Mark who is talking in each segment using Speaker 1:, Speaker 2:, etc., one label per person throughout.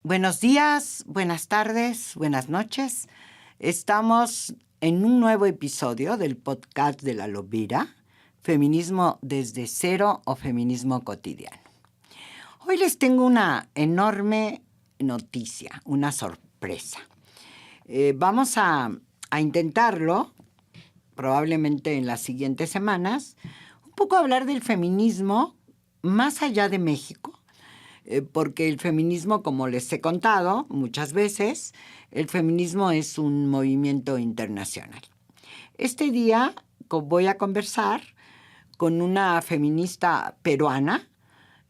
Speaker 1: Buenos días, buenas tardes, buenas noches. Estamos en un nuevo episodio del podcast de La Lobera, Feminismo desde cero o Feminismo cotidiano. Hoy les tengo una enorme noticia, una sorpresa. Vamos a intentarlo, probablemente en las siguientes semanas, un poco hablar del feminismo más allá de México, porque el feminismo, como les he contado muchas veces, el feminismo es un movimiento internacional. Este día voy a conversar con una feminista peruana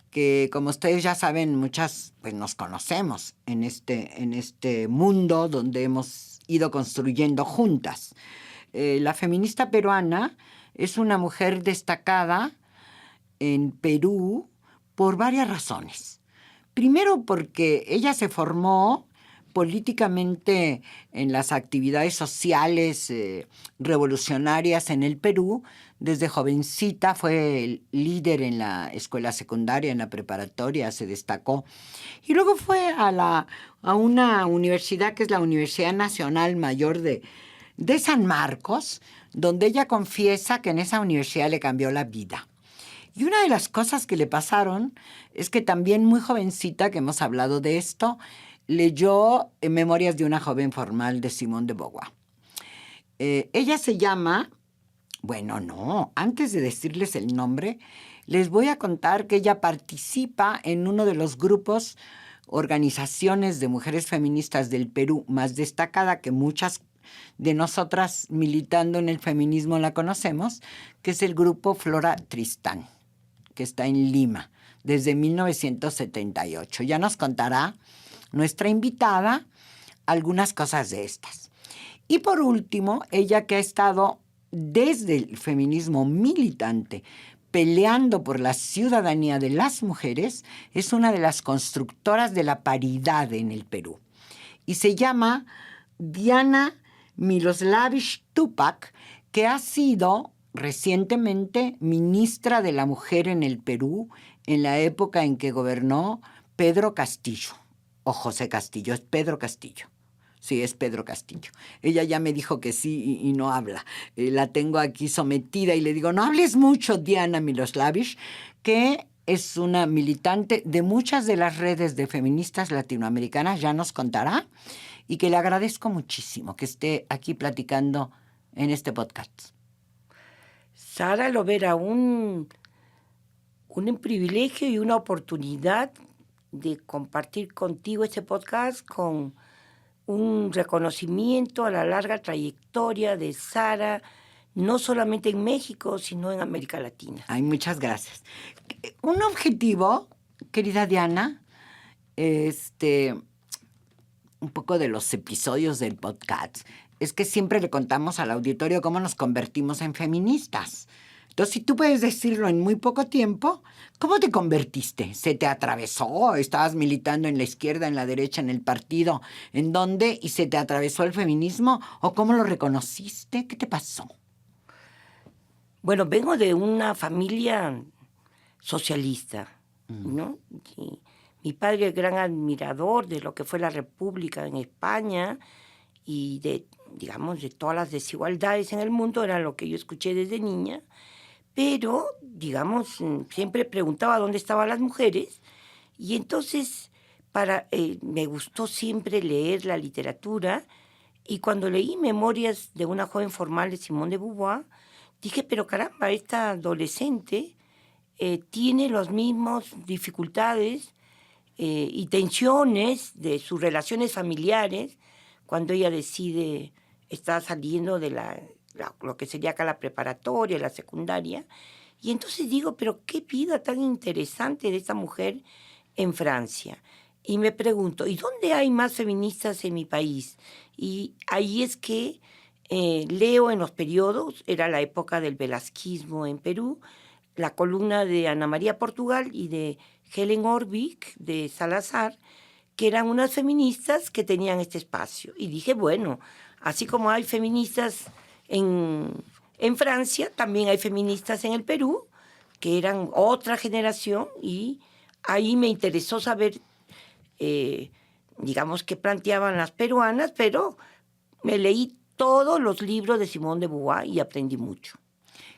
Speaker 1: que, como ustedes ya saben, muchas pues nos conocemos en este mundo donde hemos ido construyendo juntas. La feminista peruana es una mujer destacada en Perú por varias razones. Primero, porque ella se formó políticamente en las actividades sociales revolucionarias en el Perú. Desde jovencita fue líder en la escuela secundaria, en la preparatoria, se destacó. Y luego fue a una universidad que es la Universidad Nacional Mayor de San Marcos, donde ella confiesa que en esa universidad le cambió la vida. Y una de las cosas que le pasaron es que también muy jovencita, que hemos hablado de esto, leyó Memorias de una joven formal de Simone de Beauvoir. Ella se llama, antes de decirles el nombre, les voy a contar que ella participa en uno de los grupos, organizaciones de mujeres feministas del Perú más destacada, que muchas de nosotras militando en el feminismo la conocemos, que es el grupo Flora Tristán, que está en Lima desde 1978. Ya nos contará nuestra invitada algunas cosas de estas. Y por último, ella que ha estado desde el feminismo militante peleando por la ciudadanía de las mujeres, es una de las constructoras de la paridad en el Perú. Y se llama Diana Miloslavich Tupac, que ha sido recientemente ministra de la Mujer en el Perú en la época en que gobernó Pedro Castillo, o José Castillo, es Pedro Castillo. Sí, es Pedro Castillo. Ella ya me dijo que sí y no habla. La tengo aquí sometida y le digo, no hables mucho, Diana Miloslavich, que es una militante de muchas de las redes de feministas latinoamericanas, ya nos contará, y que le agradezco muchísimo que esté aquí platicando en este podcast.
Speaker 2: Sara Lobera, un privilegio y una oportunidad de compartir contigo este podcast con un reconocimiento a la larga trayectoria de Sara, no solamente en México, sino en América Latina.
Speaker 1: Ay, muchas gracias. Un objetivo, querida Diana, un poco de los episodios del podcast, es que siempre le contamos al auditorio cómo nos convertimos en feministas. Entonces, si tú puedes decirlo en muy poco tiempo, ¿cómo te convertiste? ¿Se te atravesó? ¿Estabas militando en la izquierda, en la derecha, en el partido? ¿En dónde? ¿Y se te atravesó el feminismo? ¿O cómo lo reconociste? ¿Qué te pasó?
Speaker 2: Bueno, vengo de una familia socialista, ¿no? Y mi padre es gran admirador de lo que fue la República en España y de todas las desigualdades en el mundo, era lo que yo escuché desde niña. Pero, siempre preguntaba dónde estaban las mujeres y entonces me gustó siempre leer la literatura y cuando leí Memorias de una joven formal de Simone de Beauvoir, dije, pero caramba, esta adolescente tiene las mismas dificultades y tensiones de sus relaciones familiares cuando ella decide estar saliendo de lo que sería acá la preparatoria, la secundaria. Y entonces digo, pero qué vida tan interesante de esta mujer en Francia. Y me pregunto, ¿y dónde hay más feministas en mi país? Y ahí es que leo en los periodos, era la época del velasquismo en Perú, la columna de Ana María Portugal y de Helen Orvik de Salazar, que eran unas feministas que tenían este espacio. Y dije, bueno, así como hay feministas en Francia, también hay feministas en el Perú, que eran otra generación, y ahí me interesó saber digamos, que planteaban las peruanas, pero me leí todos los libros de Simone de Beauvoir y aprendí mucho.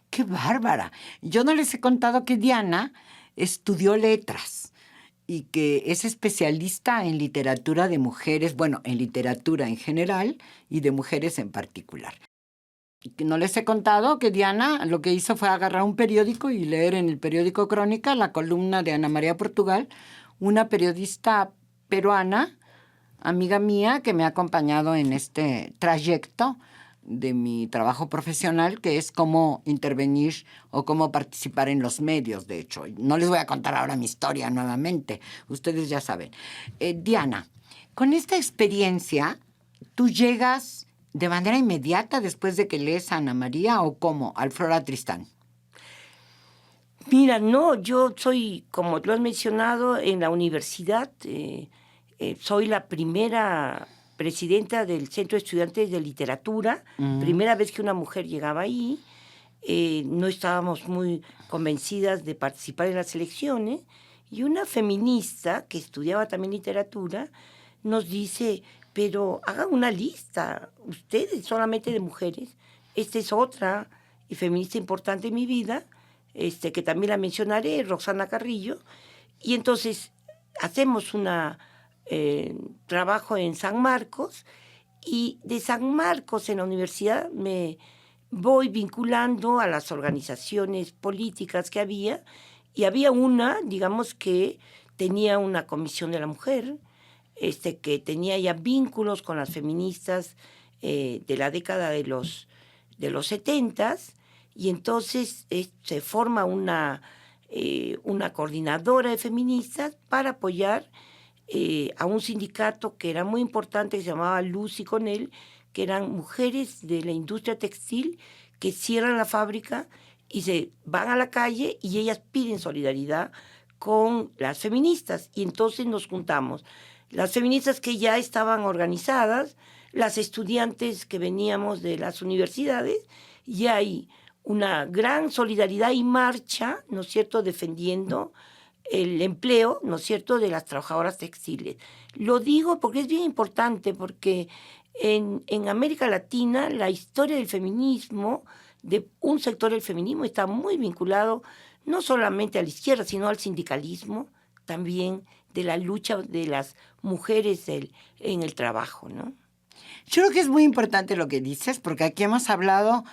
Speaker 1: ¡Qué bárbara! Yo no les he contado que Diana estudió letras y que es especialista en literatura de mujeres, bueno, en literatura en general y de mujeres en particular. No les he contado que Diana lo que hizo fue agarrar un periódico y leer en el periódico Crónica la columna de Ana María Portugal, una periodista peruana, amiga mía, que me ha acompañado en este trayecto de mi trabajo profesional, que es cómo intervenir o cómo participar en los medios, de hecho. No les voy a contar ahora mi historia nuevamente, ustedes ya saben. Diana, con esta experiencia, ¿tú llegas de manera inmediata después de que lees a Ana María o cómo? Al Flora Tristán.
Speaker 2: Mira, no, yo soy, como lo has mencionado, en la universidad, soy la primera presidenta del Centro de Estudiantes de Literatura, primera vez que una mujer llegaba ahí. No estábamos muy convencidas de participar en las elecciones, y una feminista que estudiaba también literatura nos dice, pero hagan una lista, ustedes solamente de mujeres, esta es otra y feminista importante en mi vida, que también la mencionaré, Roxana Carrillo, y entonces hacemos un trabajo en San Marcos, y de San Marcos en la universidad me voy vinculando a las organizaciones políticas que había, y había una, digamos, que tenía una comisión de la mujer, que tenía ya vínculos con las feministas de la década de los 70s, y entonces se forma una coordinadora de feministas para apoyar a un sindicato que era muy importante, que se llamaba Luz y Conel, que eran mujeres de la industria textil que cierran la fábrica y se van a la calle, y ellas piden solidaridad con las feministas. Y entonces nos juntamos las feministas que ya estaban organizadas, las estudiantes que veníamos de las universidades, y hay una gran solidaridad y marcha, ¿no es cierto?, defendiendo el empleo, ¿no es cierto?, de las trabajadoras textiles. Lo digo porque es bien importante, porque en América Latina la historia del feminismo, de un sector del feminismo, está muy vinculado no solamente a la izquierda, sino al sindicalismo, también de la lucha de las mujeres en el trabajo, ¿no?
Speaker 1: Yo creo que es muy importante lo que dices, porque aquí hemos hablado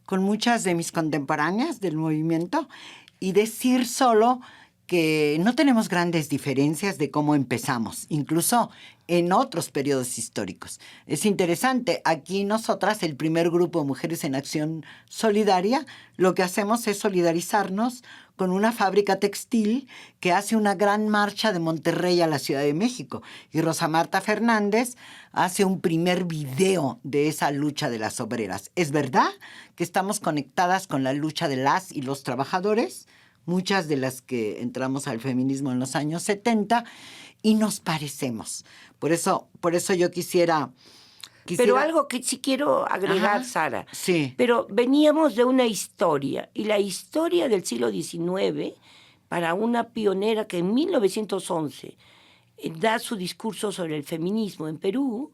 Speaker 1: con muchas de mis contemporáneas del movimiento, y decir solo que no tenemos grandes diferencias de cómo empezamos, incluso en otros periodos históricos. Es interesante, aquí nosotras, el primer grupo de Mujeres en Acción Solidaria, lo que hacemos es solidarizarnos con una fábrica textil que hace una gran marcha de Monterrey a la Ciudad de México. Y Rosa Marta Fernández hace un primer video de esa lucha de las obreras. ¿Es verdad que estamos conectadas con la lucha de las y los trabajadores? Muchas de las que entramos al feminismo en los años 70, y nos parecemos. Por eso yo quisiera...
Speaker 2: Pero algo que sí quiero agregar, Sara.
Speaker 1: Sí.
Speaker 2: Pero veníamos de una historia, y la historia del siglo XIX, para una pionera que en 1911 da su discurso sobre el feminismo en Perú,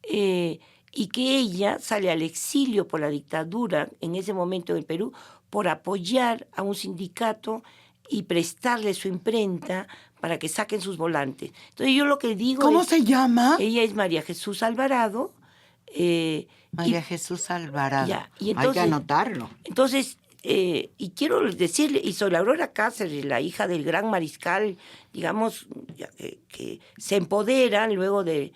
Speaker 2: y que ella sale al exilio por la dictadura en ese momento en Perú, por apoyar a un sindicato y prestarle su imprenta para que saquen sus volantes. Entonces yo lo que digo
Speaker 1: ¿Cómo se llama?
Speaker 2: Ella es María Jesús Alvarado.
Speaker 1: María Jesús Alvarado.
Speaker 2: Y entonces,
Speaker 1: hay que anotarlo.
Speaker 2: Entonces, y quiero decirle, y soy Aurora Cáceres, la hija del gran mariscal, digamos, que se empoderan luego del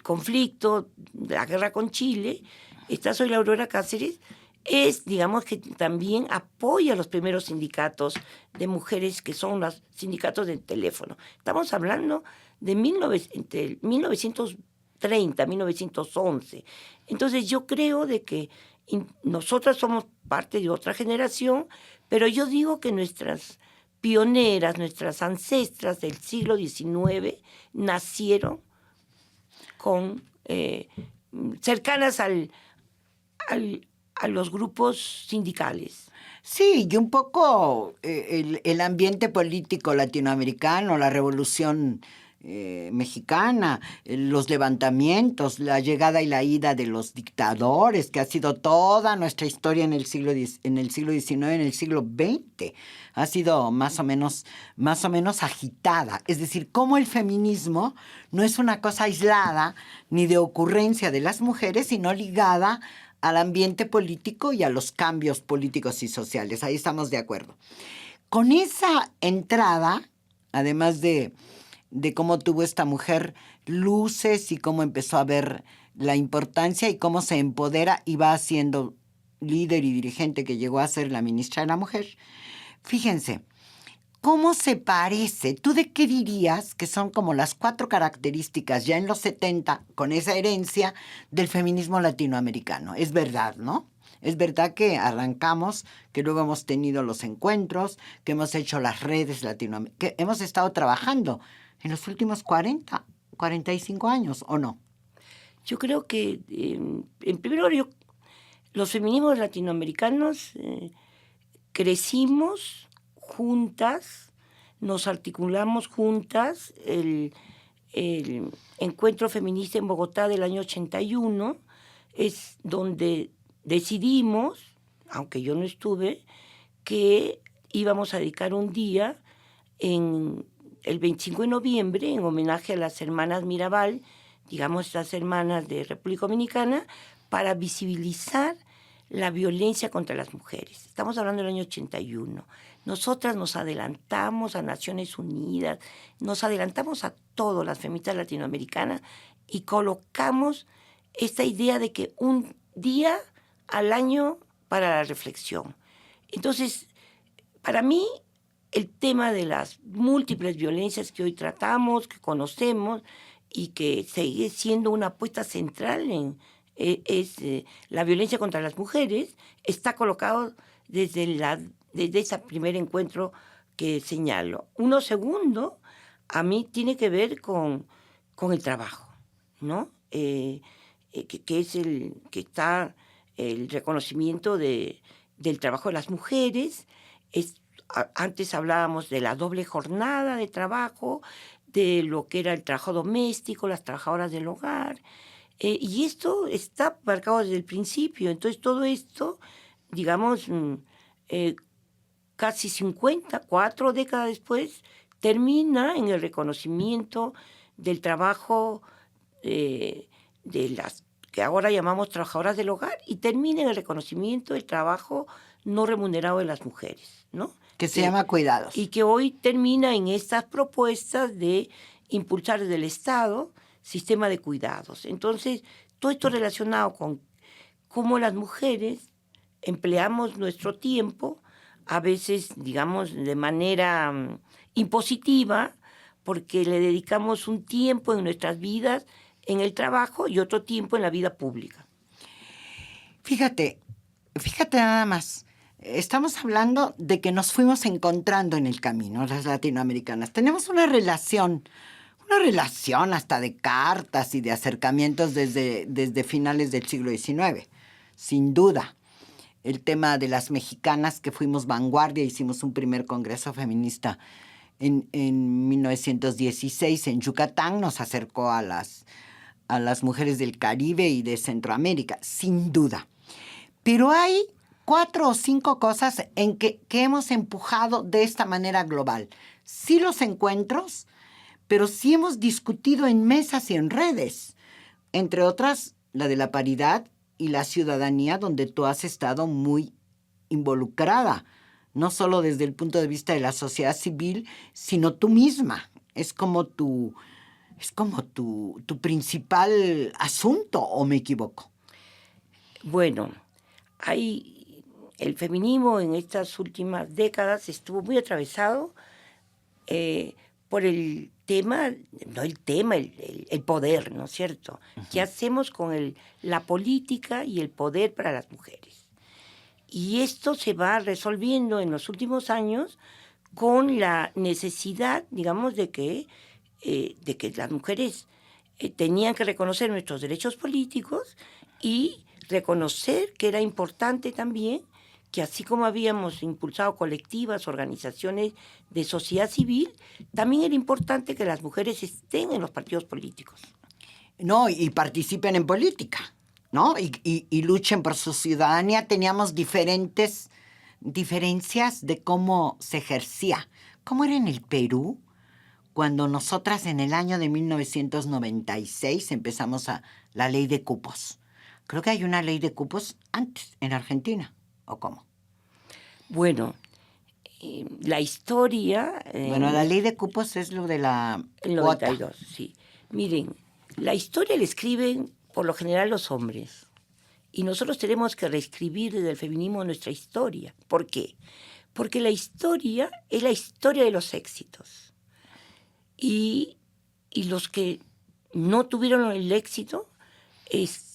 Speaker 2: conflicto, de la guerra con Chile. Esta Soy Aurora Cáceres es, digamos, que también apoya a los primeros sindicatos de mujeres, que son los sindicatos del teléfono. Estamos hablando de 1930, 1911. Entonces yo creo de que nosotras somos parte de otra generación, pero yo digo que nuestras pioneras, nuestras ancestras del siglo XIX nacieron cercanas a los grupos sindicales.
Speaker 1: Sí, y un poco el ambiente político latinoamericano, la revolución mexicana, los levantamientos, la llegada y la ida de los dictadores, que ha sido toda nuestra historia en el siglo XIX, en el siglo XX. Ha sido más o menos agitada. Es decir, cómo el feminismo no es una cosa aislada ni de ocurrencia de las mujeres, sino ligada al ambiente político y a los cambios políticos y sociales. Ahí estamos de acuerdo. Con esa entrada, además de cómo tuvo esta mujer luces y cómo empezó a ver la importancia y cómo se empodera y va siendo líder y dirigente que llegó a ser la ministra de la Mujer. Fíjense, ¿cómo se parece? ¿Tú de qué dirías que son como las 4 características ya en los 70 con esa herencia del feminismo latinoamericano? Es verdad, ¿no? Es verdad que arrancamos, que luego hemos tenido los encuentros, que hemos hecho las redes latinoamericanas, que hemos estado trabajando en los últimos 45 años, ¿o no?
Speaker 2: Yo creo que, en primer lugar, los feminismos latinoamericanos crecimos juntas, nos articulamos juntas. El Encuentro Feminista en Bogotá del año 81 es donde decidimos, aunque yo no estuve, que íbamos a dedicar un día en el 25 de noviembre en homenaje a las hermanas Mirabal, digamos las hermanas de República Dominicana, para visibilizar la violencia contra las mujeres. Estamos hablando del año 81. Nosotras nos adelantamos a Naciones Unidas, nos adelantamos a todas las feministas latinoamericanas y colocamos esta idea de que un día al año para la reflexión. Entonces, para mí, el tema de las múltiples violencias que hoy tratamos, que conocemos y que sigue siendo una apuesta central la violencia contra las mujeres, está colocado desde ese primer encuentro que señalo. Uno segundo, a mí tiene que ver con el trabajo, ¿no? Que es que está el reconocimiento del trabajo de las mujeres. Antes hablábamos de la doble jornada de trabajo, de lo que era el trabajo doméstico, las trabajadoras del hogar, y esto está marcado desde el principio. Entonces todo esto, digamos, casi 4 décadas después, termina en el reconocimiento del trabajo de las que ahora llamamos trabajadoras del hogar, y termina en el reconocimiento del trabajo no remunerado de las mujeres, ¿no?
Speaker 1: Que se llama cuidados.
Speaker 2: Y que hoy termina en estas propuestas de impulsar desde el Estado sistema de cuidados. Entonces, todo esto relacionado con cómo las mujeres empleamos nuestro tiempo, a veces, digamos, de manera impositiva, porque le dedicamos un tiempo en nuestras vidas en el trabajo y otro tiempo en la vida pública.
Speaker 1: Fíjate nada más. Estamos hablando de que nos fuimos encontrando en el camino, las latinoamericanas. Tenemos una relación hasta de cartas y de acercamientos desde finales del siglo XIX, sin duda. El tema de las mexicanas, que fuimos vanguardia, hicimos un primer congreso feminista en 1916 en Yucatán, nos acercó a las mujeres del Caribe y de Centroamérica, sin duda. Pero hay 4 o 5 cosas en que hemos empujado de esta manera global. Sí los encuentros, pero sí hemos discutido en mesas y en redes. Entre otras, la de la paridad y la ciudadanía, donde tú has estado muy involucrada. No solo desde el punto de vista de la sociedad civil, sino tú misma. Es como tu principal asunto, ¿o me equivoco?
Speaker 2: Bueno, el feminismo en estas últimas décadas estuvo muy atravesado por el tema, el poder, ¿no es cierto? Uh-huh. ¿Qué hacemos con la política y el poder para las mujeres? Y esto se va resolviendo en los últimos años con la necesidad, digamos, de que las mujeres tenían que reconocer nuestros derechos políticos y reconocer que era importante también que así como habíamos impulsado colectivas, organizaciones de sociedad civil, también era importante que las mujeres estén en los partidos políticos.
Speaker 1: No, y participen en política, ¿no? Y luchen por su ciudadanía. Teníamos diferencias de cómo se ejercía. ¿Cómo era en el Perú? Cuando nosotras en el año de 1996 empezamos la ley de cupos. Creo que hay una ley de cupos antes, en Argentina, ¿o cómo?
Speaker 2: Bueno, la historia...
Speaker 1: Bueno, la ley de cupos es lo de la
Speaker 2: el
Speaker 1: cuota.
Speaker 2: 92, sí. Miren, la historia la escriben por lo general los hombres. Y nosotros tenemos que reescribir desde el feminismo nuestra historia. ¿Por qué? Porque la historia es la historia de los éxitos. Y los que no tuvieron el éxito,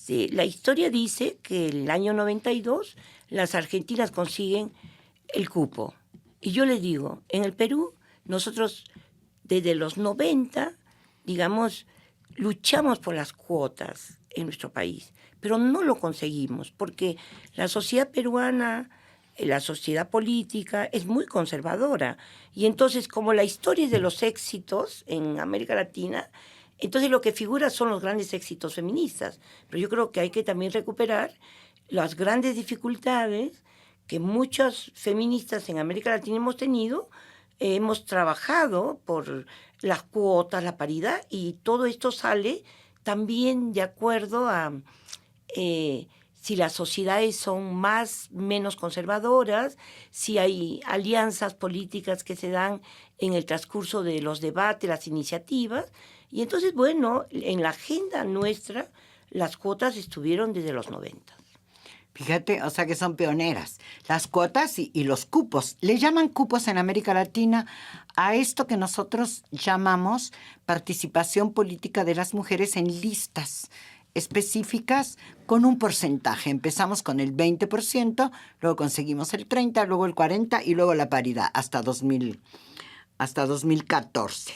Speaker 2: la historia dice que el año 92 las argentinas consiguen el cupo. Y yo les digo, en el Perú, nosotros desde los 90, digamos, luchamos por las cuotas en nuestro país, pero no lo conseguimos porque la sociedad peruana, la sociedad política es muy conservadora. Y entonces, como la historia es de los éxitos en América Latina, entonces lo que figura son los grandes éxitos feministas. Pero yo creo que hay que también recuperar las grandes dificultades que muchas feministas en América Latina hemos tenido. Hemos trabajado por las cuotas, la paridad, y todo esto sale también de acuerdo a si las sociedades son menos conservadoras, si hay alianzas políticas que se dan en el transcurso de los debates, las iniciativas. Y entonces, bueno, en la agenda nuestra, las cuotas estuvieron desde los 90.
Speaker 1: Fíjate, o sea que son pioneras. Las cuotas y los cupos. Le llaman cupos en América Latina a esto que nosotros llamamos participación política de las mujeres en listas específicas con un porcentaje. Empezamos con el 20%, luego conseguimos el 30%, luego el 40% y luego la paridad hasta 2014.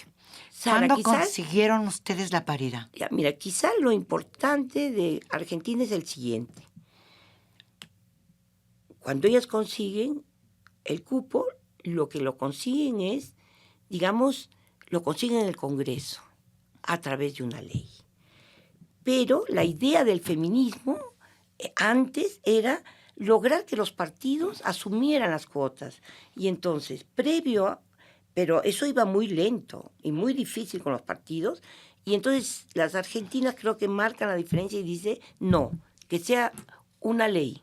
Speaker 2: Sara,
Speaker 1: ¿Cuándo consiguieron ustedes la paridad?
Speaker 2: Ya, mira, quizás lo importante de Argentina es el siguiente. Cuando ellas consiguen el cupo, lo que lo consiguen es, digamos, lo consiguen en el Congreso, a través de una ley. Pero la idea del feminismo antes era lograr que los partidos asumieran las cuotas. Y entonces, pero eso iba muy lento y muy difícil con los partidos, y entonces las argentinas creo que marcan la diferencia y dicen, no, que sea una ley.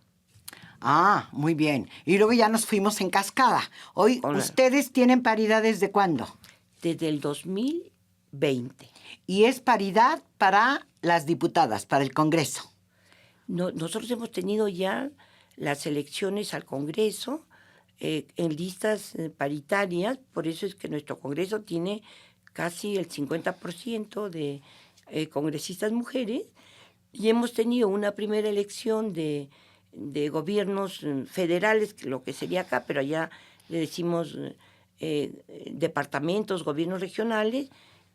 Speaker 1: Ah, muy bien. Y luego ya nos fuimos en cascada. Hoy, ¿ustedes tienen paridad desde cuándo?
Speaker 2: Desde el 2020.
Speaker 1: Y es paridad para las diputadas, para el Congreso.
Speaker 2: No, nosotros hemos tenido ya las elecciones al Congreso en listas paritarias, por eso es que nuestro Congreso tiene casi el 50% de congresistas mujeres, y hemos tenido una primera elección de gobiernos federales, lo que sería acá, pero allá le decimos departamentos, gobiernos regionales,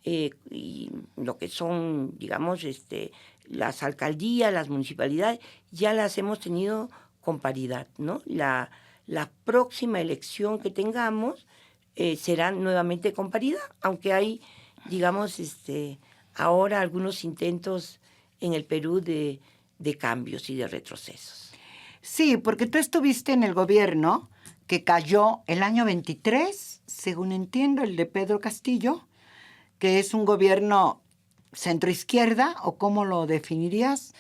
Speaker 2: y lo que son, digamos, las alcaldías, las municipalidades, ya las hemos tenido con paridad, ¿no? La próxima elección que tengamos será nuevamente con paridad, aunque hay, digamos, ahora algunos intentos en el Perú de cambios y de retrocesos.
Speaker 1: Sí, porque tú estuviste en el gobierno que cayó el año 23, según entiendo, el de Pedro Castillo, que es un gobierno centroizquierda, ¿o cómo lo definirías?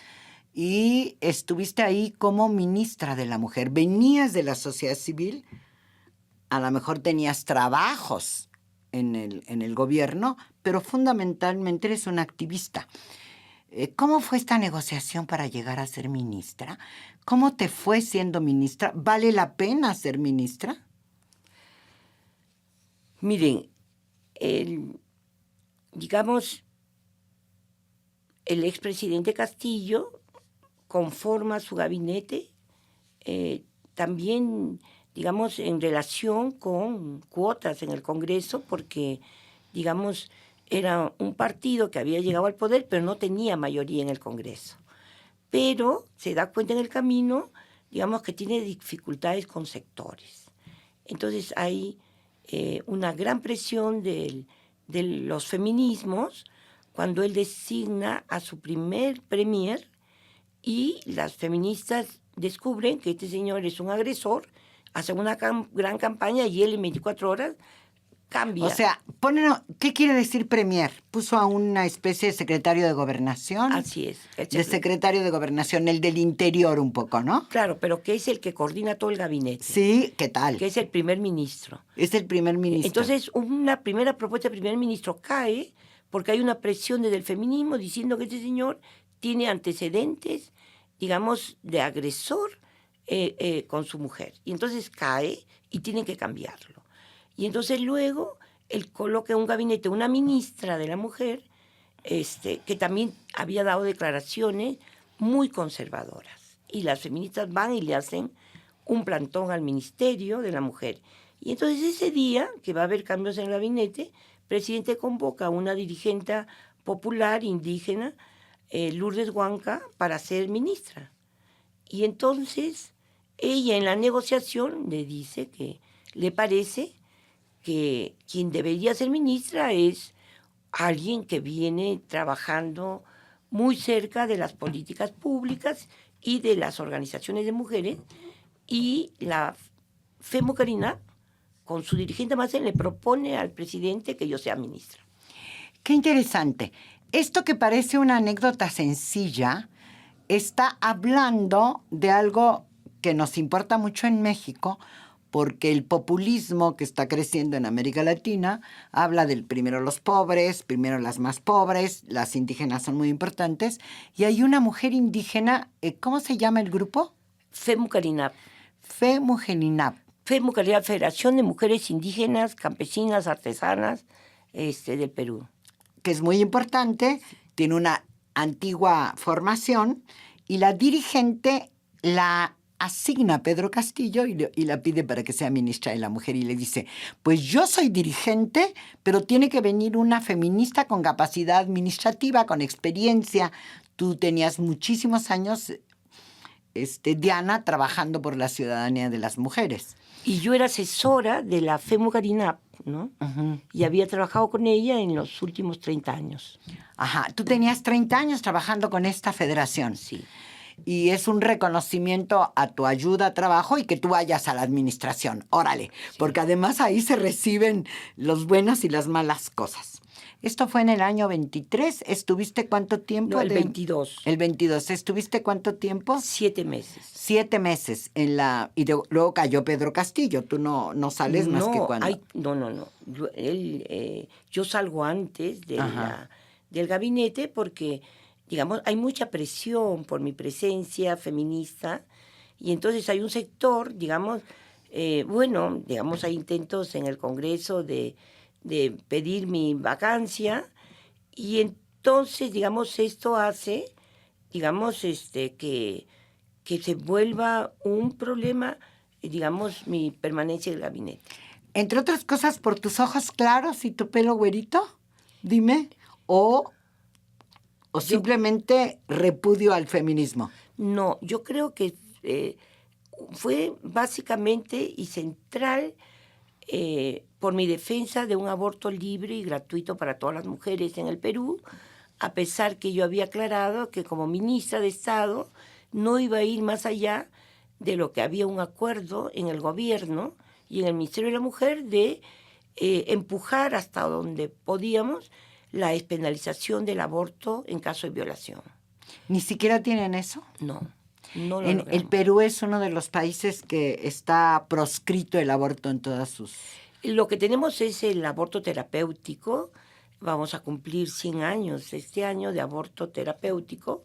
Speaker 1: Y estuviste ahí como ministra de la mujer. Venías de la sociedad civil, a lo mejor tenías trabajos en el gobierno, pero fundamentalmente eres una activista. ¿Cómo fue esta negociación para llegar a ser ministra? ¿Cómo te fue siendo ministra? ¿Vale la pena ser ministra?
Speaker 2: Miren, digamos, el expresidente Castillo conforma su gabinete también, digamos, en relación con cuotas en el Congreso, porque, digamos, era un partido que había llegado al poder, pero no tenía mayoría en el Congreso. Pero se da cuenta en el camino digamos que tiene dificultades con sectores. Entonces hay una gran presión de los feminismos cuando él designa a su primer premier y las feministas descubren que este señor es un agresor, hacen una gran campaña y él en 24 horas cambia.
Speaker 1: O sea, ¿qué quiere decir premier? ¿Puso a una especie de secretario de gobernación?
Speaker 2: Así es.
Speaker 1: De secretario de gobernación, el del interior un poco, ¿no?
Speaker 2: Claro, pero que es el que coordina todo el gabinete.
Speaker 1: Sí, ¿qué tal?
Speaker 2: Que es el primer ministro.
Speaker 1: Es el primer ministro.
Speaker 2: Entonces, una primera propuesta del primer ministro cae porque hay una presión desde el feminismo diciendo que este señor tiene antecedentes, digamos, de agresor con su mujer. Y entonces cae y tienen que cambiarlo. Y entonces luego él coloca un gabinete, una ministra de la mujer, que también había dado declaraciones muy conservadoras. Y las feministas van y le hacen un plantón al Ministerio de la Mujer. Y entonces ese día, que va a haber cambios en el gabinete, el presidente convoca a una dirigente popular indígena, Lourdes Huanca, para ser ministra. Y entonces ella en la negociación le dice que le parece que quien debería ser ministra es alguien que viene trabajando muy cerca de las políticas públicas y de las organizaciones de mujeres, y la FEMUCARINAP, con su dirigente más, le propone al presidente que yo sea ministra.
Speaker 1: Qué interesante. Esto que parece una anécdota sencilla está hablando de algo que nos importa mucho en México, porque el populismo que está creciendo en América Latina habla del primero los pobres, primero las más pobres, las indígenas son muy importantes, y hay una mujer indígena, ¿cómo se llama el grupo?
Speaker 2: FEMUCARINAP.
Speaker 1: FEMUCARINAP.
Speaker 2: FEMUCARINAP, Federación de Mujeres Indígenas, Campesinas, Artesanas del Perú.
Speaker 1: Que es muy importante, tiene una antigua formación, y la dirigente la asigna a Pedro Castillo y la pide para que sea ministra de la Mujer, y le dice, pues yo soy dirigente, pero tiene que venir una feminista con capacidad administrativa, con experiencia. Tú tenías muchísimos años, Diana, trabajando por la ciudadanía de las mujeres.
Speaker 2: Y yo era asesora de la FEMUCARINAP, ¿no? Uh-huh. Y había trabajado con ella en los últimos 30 años.
Speaker 1: Ajá, tú tenías 30 años trabajando con esta federación.
Speaker 2: Sí.
Speaker 1: Y es un reconocimiento a tu ayuda, trabajo, y que tú vayas a la administración. Órale, sí. Porque además ahí se reciben las buenas y las malas cosas. Esto fue en el año 23. ¿Estuviste cuánto tiempo?
Speaker 2: No, el 22.
Speaker 1: El 22. ¿Estuviste cuánto tiempo?
Speaker 2: 7 meses.
Speaker 1: 7 meses en la... Y luego cayó Pedro Castillo. Tú no sales más que cuando...
Speaker 2: No. Yo salgo antes del gabinete porque, digamos, hay mucha presión por mi presencia feminista, y entonces hay un sector, digamos, hay intentos en el Congreso de pedir mi vacancia, y entonces, digamos, esto hace, digamos, que se vuelva un problema, digamos, mi permanencia en el gabinete.
Speaker 1: Entre otras cosas, por tus ojos claros y tu pelo güerito, dime, o simplemente repudio al feminismo.
Speaker 2: No, yo creo que fue básicamente y central por mi defensa de un aborto libre y gratuito para todas las mujeres en el Perú, a pesar que yo había aclarado que como ministra de Estado no iba a ir más allá de lo que había un acuerdo en el gobierno y en el Ministerio de la Mujer de empujar hasta donde podíamos la despenalización del aborto en caso de violación.
Speaker 1: ¿Ni siquiera tienen eso?
Speaker 2: No.
Speaker 1: El Perú es uno de los países que está proscrito el aborto en todas sus...
Speaker 2: Lo que tenemos es el aborto terapéutico. Vamos a cumplir 100 años este año de aborto terapéutico,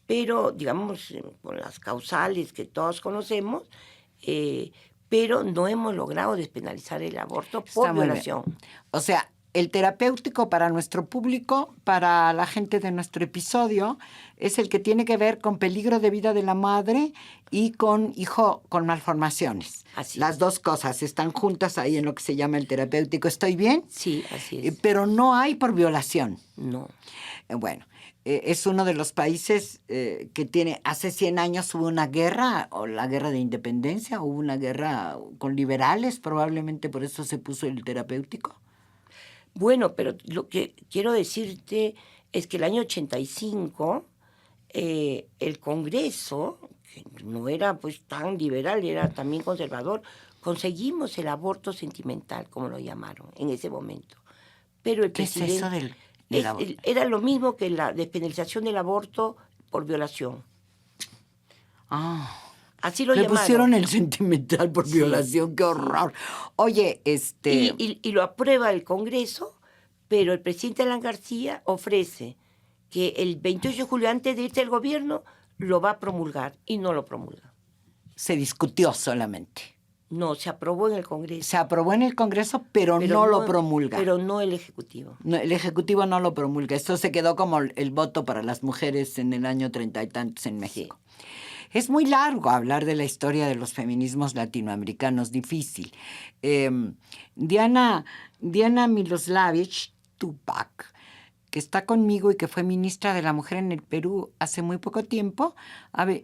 Speaker 2: pero, digamos, con las causales que todos conocemos, pero no hemos logrado despenalizar el aborto por violación.
Speaker 1: O sea, el terapéutico para nuestro público, para la gente de nuestro episodio, es el que tiene que ver con peligro de vida de la madre y con hijo con malformaciones.
Speaker 2: Así
Speaker 1: Las dos cosas están juntas ahí en lo que se llama el terapéutico. ¿Estoy bien?
Speaker 2: Sí, así es.
Speaker 1: Pero no hay por violación.
Speaker 2: No.
Speaker 1: Bueno, es uno de los países que tiene, hace 100 años hubo una guerra, o la guerra de independencia, hubo una guerra con liberales, probablemente por eso se puso el terapéutico.
Speaker 2: Bueno, pero lo que quiero decirte es que el año 85, el Congreso, que no era pues tan liberal, era también conservador, conseguimos el aborto sentimental, como lo llamaron en ese momento. Pero el
Speaker 1: ¿Qué es
Speaker 2: presidente...
Speaker 1: eso del aborto?
Speaker 2: Era lo mismo que la despenalización del aborto por violación.
Speaker 1: Ah,
Speaker 2: Así lo
Speaker 1: le
Speaker 2: llamaron.
Speaker 1: pusieron el sentimental por
Speaker 2: Sí,
Speaker 1: violación, qué horror. Oye,
Speaker 2: Y lo aprueba el Congreso, pero el presidente Alan García ofrece que el 28 de julio, antes de irse al gobierno, lo va a promulgar y no lo promulga.
Speaker 1: se discutió solamente.
Speaker 2: No, se aprobó en el Congreso.
Speaker 1: Se aprobó en el Congreso, pero no lo promulga.
Speaker 2: Pero no el Ejecutivo.
Speaker 1: No, el Ejecutivo no lo promulga. Esto se quedó como el voto para las mujeres en el año 30 y tantos en México. Sí. Es muy largo hablar de la historia de los feminismos latinoamericanos, difícil. Diana Miloslavich Tupac, que está conmigo y que fue ministra de la Mujer en el Perú hace muy poco tiempo,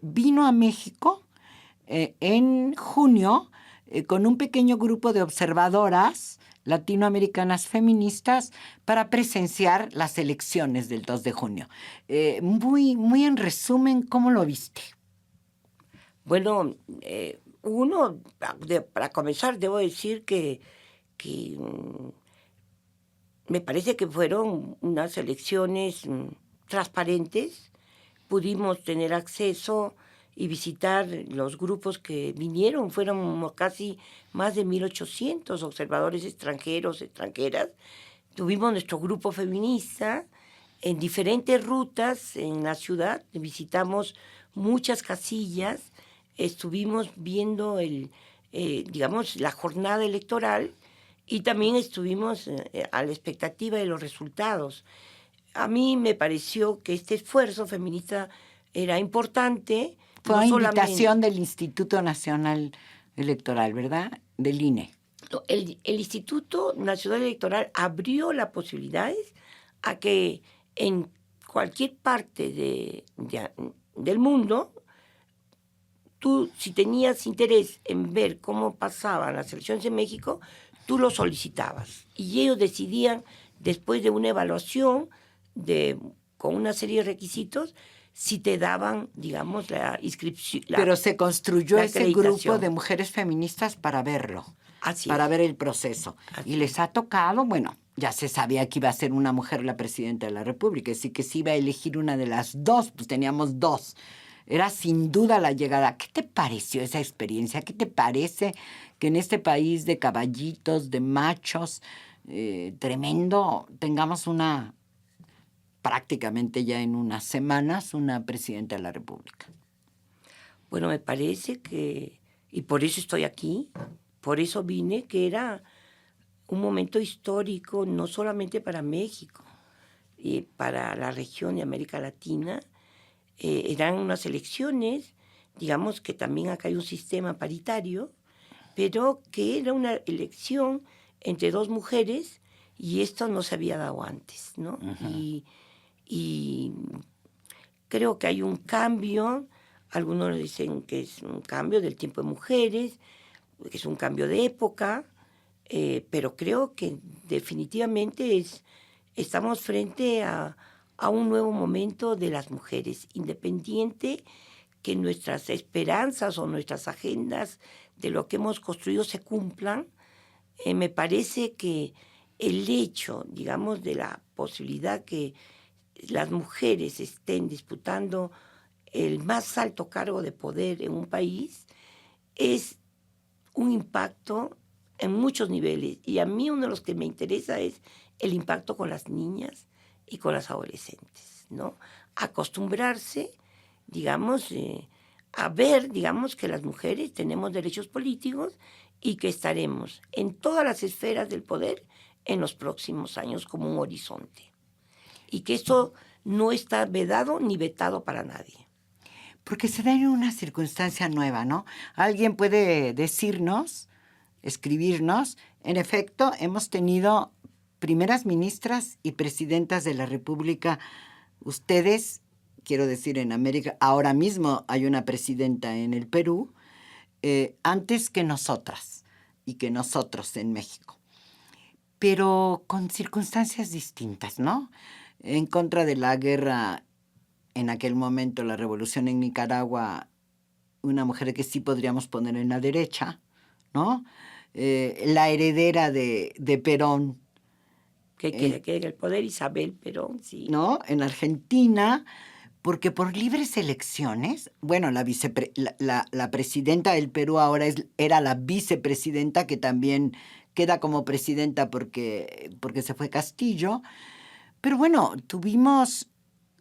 Speaker 1: vino a México en junio con un pequeño grupo de observadoras latinoamericanas feministas para presenciar las elecciones del 2 de junio. Muy en resumen, ¿cómo lo viste?
Speaker 2: Bueno, para comenzar, debo decir que me parece que fueron unas elecciones transparentes. Pudimos tener acceso y visitar los grupos que vinieron. Fueron casi más de 1.800 observadores extranjeras. Tuvimos nuestro grupo feminista en diferentes rutas en la ciudad. Visitamos muchas casillas. Estuvimos viendo la jornada electoral y también estuvimos a la expectativa de los resultados. A mí me pareció que este esfuerzo feminista era importante.
Speaker 1: Fue una invitación del Instituto Nacional Electoral, ¿verdad? Del INE.
Speaker 2: El Instituto Nacional Electoral abrió las posibilidades a que en cualquier parte del mundo, tú, si tenías interés en ver cómo pasaban las elecciones en México, tú lo solicitabas. Y ellos decidían, después de una evaluación con una serie de requisitos, si te daban, digamos, la inscripción.
Speaker 1: Pero se construyó ese grupo de mujeres feministas para verlo, para ver el proceso. Y les ha tocado, bueno, ya se sabía que iba a ser una mujer la presidenta de la República, así que si iba a elegir una de las dos, pues teníamos dos. Era sin duda la llegada. ¿Qué te pareció esa experiencia? ¿Qué te parece que en este país de caballitos, de machos, tremendo, tengamos prácticamente ya en unas semanas, una presidenta de la República?
Speaker 2: Bueno, me parece que, y por eso estoy aquí, por eso vine, que era un momento histórico no solamente para México, y para la región de América Latina. Eran unas elecciones, digamos que también acá hay un sistema paritario, pero que era una elección entre dos mujeres y esto no se había dado antes, ¿no? Uh-huh. Y creo que hay un cambio, algunos dicen que es un cambio del tiempo de mujeres, que es un cambio de época, pero creo que definitivamente estamos frente a un nuevo momento de las mujeres, independiente que nuestras esperanzas o nuestras agendas de lo que hemos construido se cumplan. Me parece que el hecho, digamos, de la posibilidad que las mujeres estén disputando el más alto cargo de poder en un país es un impacto en muchos niveles. Y a mí uno de los que me interesa es el impacto con las niñas y con las adolescentes, ¿no? Acostumbrarse, digamos, a ver, digamos, que las mujeres tenemos derechos políticos y que estaremos en todas las esferas del poder en los próximos años como un horizonte. Y que esto no está vedado ni vetado para nadie.
Speaker 1: Porque se da en una circunstancia nueva, ¿no? Alguien puede decirnos, escribirnos, en efecto, hemos tenido primeras ministras y presidentas de la República ustedes, quiero decir en América, ahora mismo hay una presidenta en el Perú, antes que nosotras y que nosotros en México, pero con circunstancias distintas, ¿no? En contra de la guerra, en aquel momento, la revolución en Nicaragua, una mujer que sí podríamos poner en la derecha, ¿no? La heredera de Perón,
Speaker 2: Que quede en el poder Isabel Perón, sí.
Speaker 1: ¿no? En Argentina, porque por libres elecciones, bueno, la presidenta del Perú ahora era la vicepresidenta, que también queda como presidenta porque se fue Castillo, pero bueno, tuvimos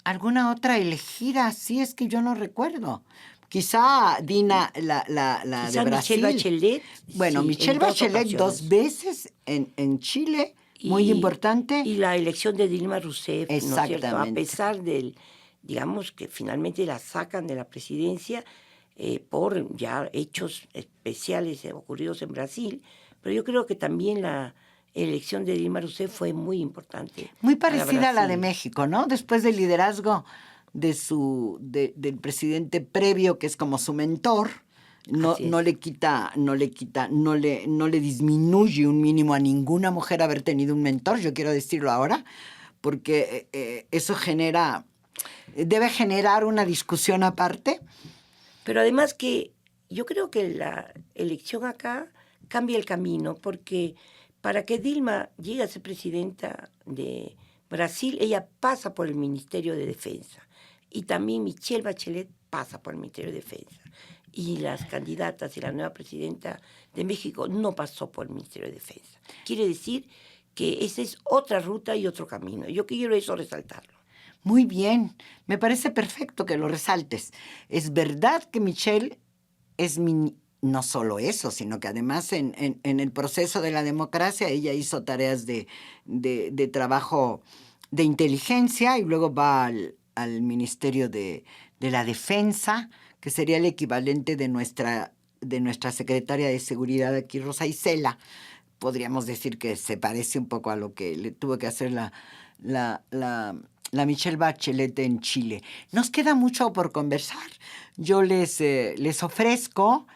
Speaker 1: alguna otra elegida, sí, es que yo no recuerdo. Quizá Dina, la
Speaker 2: Quizá
Speaker 1: de Brasil.
Speaker 2: Michelle Bachelet.
Speaker 1: Bueno,
Speaker 2: sí,
Speaker 1: Michelle
Speaker 2: en dos
Speaker 1: Bachelet
Speaker 2: ocasiones.
Speaker 1: 2 veces en Chile, muy importante.
Speaker 2: Y la elección de Dilma Rousseff, ¿no es cierto? A
Speaker 1: Exactamente.
Speaker 2: pesar del, digamos, que finalmente la sacan de la presidencia por ya hechos especiales ocurridos en Brasil, pero yo creo que también la elección de Dilma Rousseff fue muy importante.
Speaker 1: Muy
Speaker 2: para
Speaker 1: parecida a la de
Speaker 2: Brasil.
Speaker 1: México, ¿no? Después del liderazgo del presidente previo, que es como su mentor, no
Speaker 2: Así es.
Speaker 1: no le disminuye un mínimo a ninguna mujer haber tenido un mentor, yo quiero decirlo ahora, porque eso debe generar una discusión aparte.
Speaker 2: Pero además que yo creo que la elección acá cambia el camino, porque para que Dilma llegue a ser presidenta de Brasil, ella pasa por el Ministerio de Defensa. Y también Michelle Bachelet pasa por el Ministerio de Defensa. Y las candidatas y la nueva presidenta de México no pasó por el Ministerio de Defensa. Quiere decir que esa es otra ruta y otro camino. Yo quiero eso resaltarlo.
Speaker 1: Muy bien, me parece perfecto que lo resaltes. Es verdad que Michelle es no solo eso, sino que además en el proceso de la democracia ella hizo tareas de trabajo de inteligencia y luego va al Ministerio de la Defensa, que sería el equivalente de nuestra secretaria de Seguridad aquí, Rosa Isela. Podríamos decir que se parece un poco a lo que le tuvo que hacer la Michelle Bachelet en Chile. Nos queda mucho por conversar. Yo les ofrezco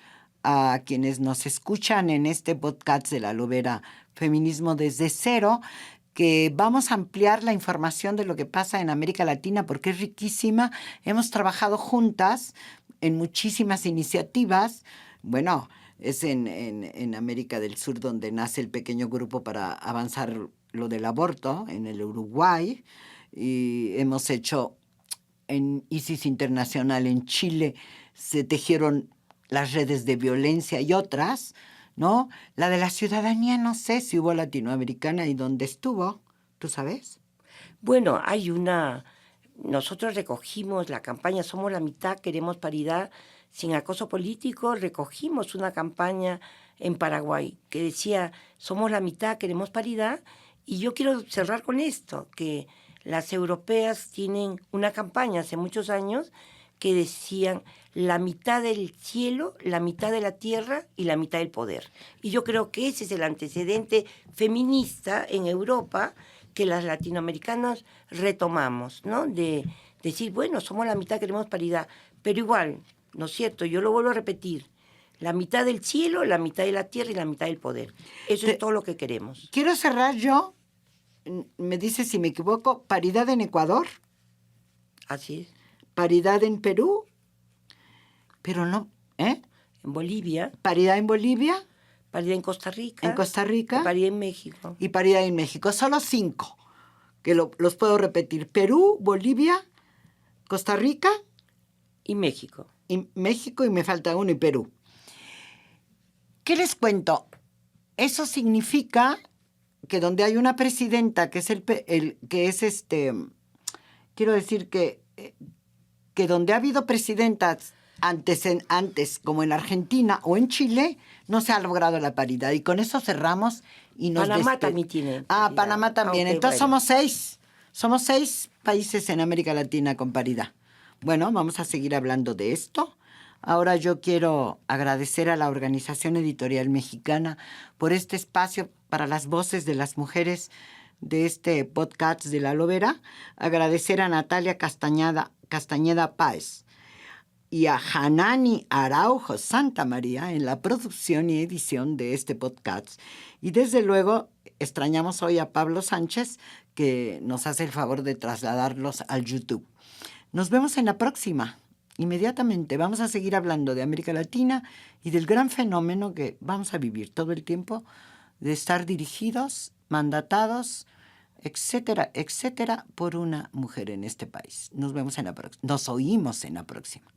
Speaker 1: a quienes nos escuchan en este podcast de La Lobera, Feminismo desde Cero, que vamos a ampliar la información de lo que pasa en América Latina porque es riquísima. Hemos trabajado juntas en muchísimas iniciativas. Bueno, es en América del Sur donde nace el pequeño grupo para avanzar lo del aborto, en el Uruguay. Y hemos hecho en ISIS Internacional en Chile, se tejieron las redes de violencia y otras, ¿no? La de la ciudadanía, no sé si hubo latinoamericana y dónde estuvo, ¿tú sabes?
Speaker 2: Bueno, nosotros recogimos la campaña Somos la Mitad, Queremos Paridad sin Acoso Político, recogimos una campaña en Paraguay que decía Somos la Mitad, Queremos Paridad, y yo quiero cerrar con esto, que las europeas tienen una campaña hace muchos años que decían la mitad del cielo, la mitad de la tierra y la mitad del poder. Y yo creo que ese es el antecedente feminista en Europa que las latinoamericanas retomamos, ¿no? De decir, bueno, somos la mitad, queremos paridad, pero igual, ¿no es cierto? Yo lo vuelvo a repetir, la mitad del cielo, la mitad de la tierra y la mitad del poder. Eso es todo lo que queremos.
Speaker 1: Quiero cerrar yo, me dice si me equivoco, paridad en Ecuador.
Speaker 2: Así es.
Speaker 1: Paridad en Perú, pero no, ¿eh?
Speaker 2: En Bolivia.
Speaker 1: Paridad en Bolivia.
Speaker 2: Paridad en Costa Rica.
Speaker 1: En Costa Rica.
Speaker 2: Y paridad en México.
Speaker 1: Y paridad en México. Solo 5, que los puedo repetir. Perú, Bolivia, Costa Rica.
Speaker 2: Y México.
Speaker 1: Y México, y me falta uno, y Perú. ¿Qué les cuento? Eso significa que donde hay una presidenta, que es quiero decir que donde ha habido presidentas antes, como en Argentina o en Chile, no se ha logrado la paridad. Y con eso cerramos y nos
Speaker 2: Panamá también tiene
Speaker 1: paridad. Panamá también.
Speaker 2: Okay,
Speaker 1: entonces
Speaker 2: bueno.
Speaker 1: somos 6 países en América Latina con paridad. Bueno, vamos a seguir hablando de esto. Ahora yo quiero agradecer a la Organización Editorial Mexicana por este espacio para las voces de las mujeres de este podcast de La Lobera, agradecer a Natalia Castañeda Páez y a Hanani Araujo Santa María en la producción y edición de este podcast. Y desde luego extrañamos hoy a Pablo Sánchez, que nos hace el favor de trasladarlos al YouTube. Nos vemos en la próxima. Inmediatamente vamos a seguir hablando de América Latina y del gran fenómeno que vamos a vivir todo el tiempo de estar dirigidos, mandatados, etcétera, etcétera, por una mujer en este país. Nos vemos en la próxima. Nos oímos en la próxima.